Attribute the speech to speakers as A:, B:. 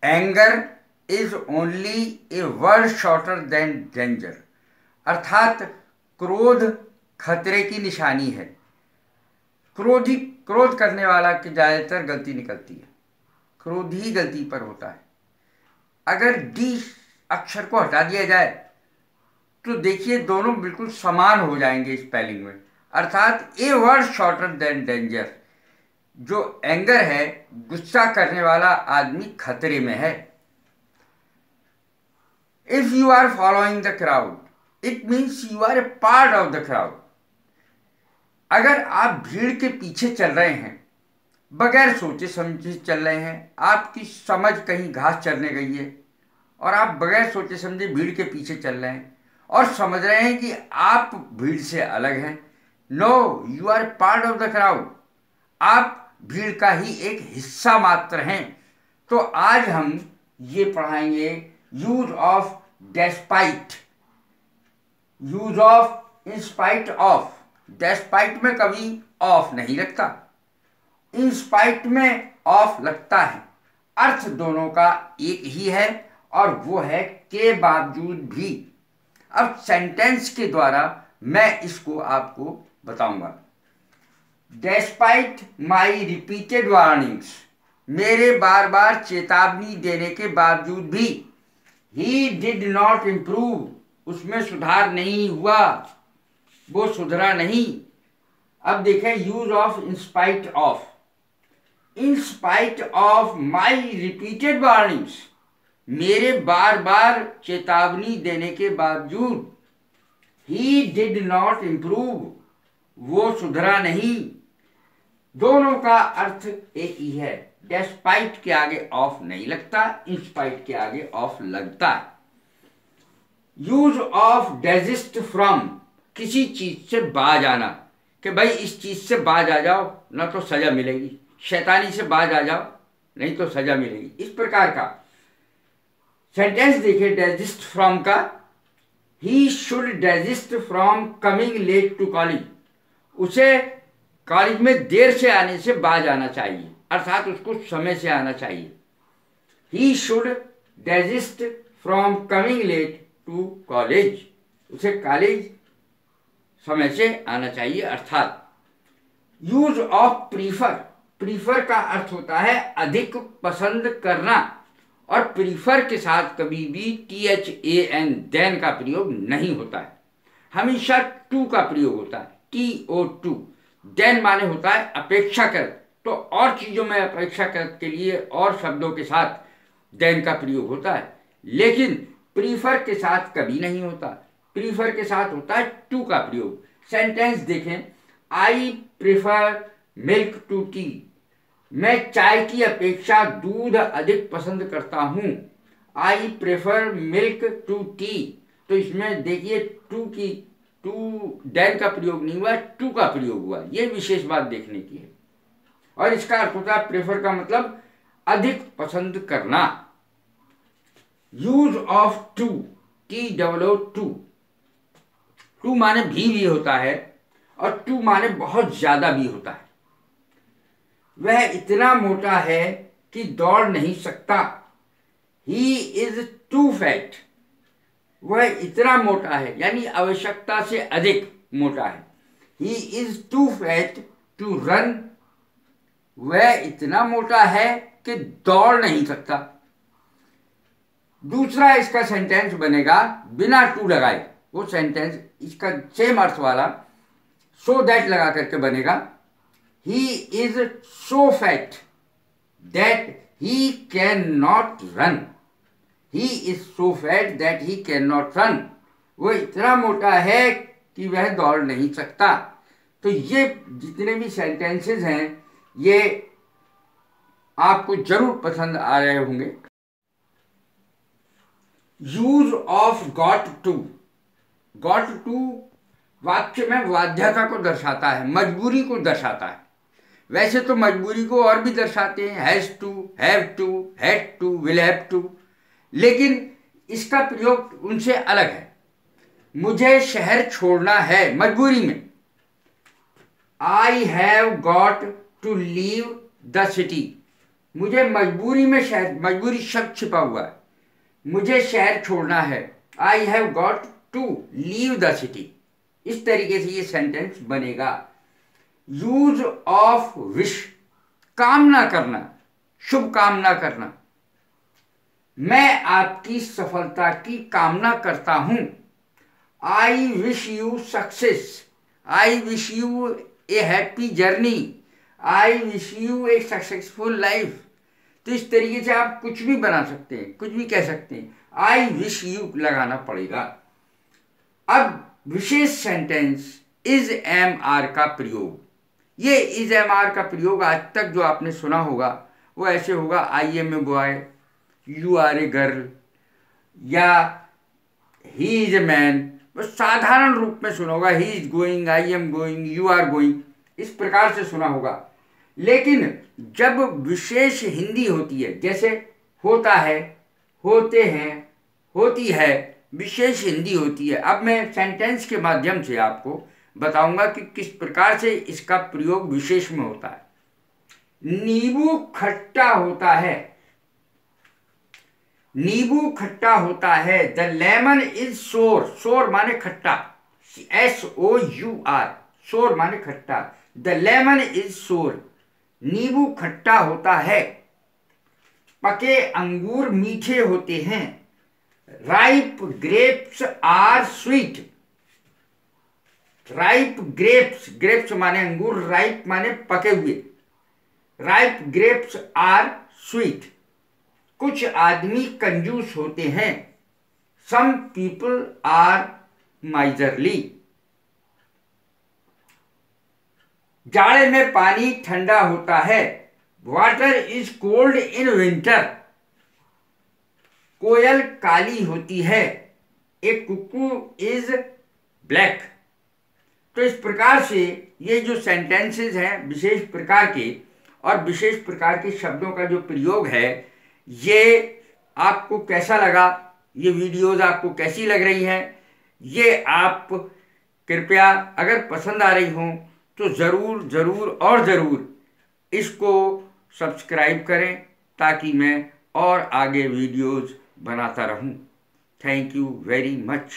A: Anger is only A word shorter than danger, अर्थात क्रोध खतरे की निशानी है। क्रोध करने वाला की ज़्यादातर गलती निकलती है, क्रोध ही गलती पर होता है। अगर डी अक्षर को हटा दिया जाए तो देखिए दोनों बिल्कुल समान हो जाएंगे स्पेलिंग में, अर्थात a word shorter than danger. जो एंगर है, गुस्सा करने वाला आदमी खतरे में है। If you are following the crowd it means you are a part of the crowd. अगर आप भीड़ के पीछे चल रहे हैं, बगैर सोचे समझे चल रहे हैं, आपकी समझ कहीं घास चरने गई है और आप बगैर सोचे समझे भीड़ के पीछे चल रहे हैं और समझ रहे हैं कि आप भीड़ से अलग हैं, no, you are part of the crowd. आप भीड़ का ही एक हिस्सा मात्र हैं। तो आज हम ये पढ़ाएंगे use of despite, use of in spite of. Despite में कभी ऑफ नहीं लगता, इंस्पाइट में ऑफ लगता है। अर्थ दोनों का एक ही है और वो है के बावजूद भी। अब सेंटेंस के द्वारा मैं इसको आपको बताऊंगा। डेस्पाइट माई रिपीटेड वार्निंग्स, मेरे बार बार चेतावनी देने के बावजूद भी, ही डिड नॉट इम्प्रूव, उसमें सुधार नहीं हुआ, वो सुधरा नहीं। अब देखें use of in spite of. In spite of my repeated warnings, मेरे बार बार चेतावनी देने के बावजूद, ही डिड नॉट इम्प्रूव, वो सुधरा नहीं। दोनों का अर्थ एक ही है। डेस्पाइट के आगे ऑफ नहीं लगता, इंस्पाइट के आगे ऑफ लगता है। यूज ऑफ डेजिस्ट फ्रॉम, किसी चीज से बाज आना, कि भाई इस चीज से बाज आ जाओ ना तो सजा मिलेगी, शैतानी से बाज आ जाओ नहीं तो सजा मिलेगी, इस प्रकार का। सेंटेंस देखिए डेजिस्ट फ्रॉम का। He should desist from coming late to college, उसे कॉलेज में देर से आने से बाज आना चाहिए, अर्थात उसको समय से आना चाहिए। He should desist from coming late to college, उसे कॉलेज समय से आना चाहिए, अर्थात। यूज ऑफ प्रीफर, प्रीफर का अर्थ होता है अधिक पसंद करना, और प्रीफर के साथ कभी भी THAN देन का प्रयोग नहीं होता है, हमेशा टू का प्रयोग होता है, TO2। देन माने होता है अपेक्षाकृत, तो और चीजों में अपेक्षाकृत के लिए और शब्दों के साथ देन का प्रयोग होता है, लेकिन प्रीफर के साथ कभी नहीं होता। प्रीफर के साथ होता है टू का प्रयोग। सेंटेंस देखें, I prefer milk to tea, मैं चाय की अपेक्षा दूध अधिक पसंद करता हूं। I prefer milk to tea, तो इसमें देखिए टू डैन का प्रयोग नहीं हुआ, टू का प्रयोग हुआ, ये विशेष बात देखने की है। और इसका अर्थ होता है प्रेफर का मतलब अधिक पसंद करना। Use of to, TOO, too माने भी होता है और टू माने बहुत ज्यादा भी होता है। वह इतना मोटा है कि दौड़ नहीं सकता। ही इज टू फैट, वह इतना मोटा है यानी आवश्यकता से अधिक मोटा है। He is too fat to run, वह इतना मोटा है कि दौड़ नहीं सकता। दूसरा इसका सेंटेंस बनेगा बिना टू लगाए, वो सेंटेंस इसका सेम अर्थ वाला सो दैट लगा करके बनेगा। He is so fat that he cannot run. He is so fat that he cannot run. वो इतना मोटा है कि वह दौड़ नहीं सकता। तो ये जितने भी सेंटेंसेस हैं ये आपको जरूर पसंद आ रहे होंगे। Use of got to, got to वाक्य में बाध्यता को दर्शाता है, मजबूरी को दर्शाता है। वैसे तो मजबूरी को और भी दर्शाते हैं, has to, have to, had to, will have to, लेकिन इसका प्रयोग उनसे अलग है। मुझे शहर छोड़ना है मजबूरी में, I have got to leave the city, मुझे मजबूरी शब्द छिपा हुआ है, मुझे शहर छोड़ना है। I have got to leave the city. इस तरीके से ये सेंटेंस बनेगा। यूज ऑफ विश, कामना करना, शुभ कामना करना। मैं आपकी सफलता की कामना करता हूं। I wish you success, I wish U A happy journey, I wish U A successful life. तो इस तरीके से आप कुछ भी बना सकते हैं, कुछ भी कह सकते हैं, आई विश यू लगाना पड़ेगा। अब विशेष सेंटेंस इज एम आर का प्रयोग, ये इज एम आर का प्रयोग आज तक जो आपने सुना होगा वो ऐसे होगा, I am a boy, you are a girl, या ही इज ए मैन। बस साधारण रूप में सुना होगा, he is going, I am going, you are going, इस प्रकार से सुना होगा। लेकिन जब विशेष हिंदी होती है, जैसे होता है, होते हैं, होती है, विशेष हिंदी होती है। अब मैं सेंटेंस के माध्यम से आपको बताऊंगा कि किस प्रकार से इसका प्रयोग विशेष में होता है। नींबू खट्टा होता है, नींबू खट्टा होता है। द लेमन इज सोर, सोर माने खट्टा, SOUR, सोर माने खट्टा। द लेमन इज सोर, नींबू खट्टा होता है। पके अंगूर मीठे होते हैं। Ripe grapes are sweet, ripe grapes, grapes माने अंगूर, राइप माने पके हुए, राइप ग्रेप्स आर स्वीट। कुछ आदमी कंजूस होते हैं। Some people are miserly. जाड़े में पानी ठंडा होता है। Water is cold in winter. कोयल काली होती है। A cuckoo is black. तो इस प्रकार से ये जो सेंटेंसेस हैं विशेष प्रकार के और विशेष प्रकार के शब्दों का जो प्रयोग है, ये आपको कैसा लगा, ये वीडियोस आपको कैसी लग रही हैं, ये आप कृपया अगर पसंद आ रही हों तो ज़रूर ज़रूर और ज़रूर इसको सब्सक्राइब करें ताकि मैं और आगे वीडियोस बनाता रहूं। Thank you very much.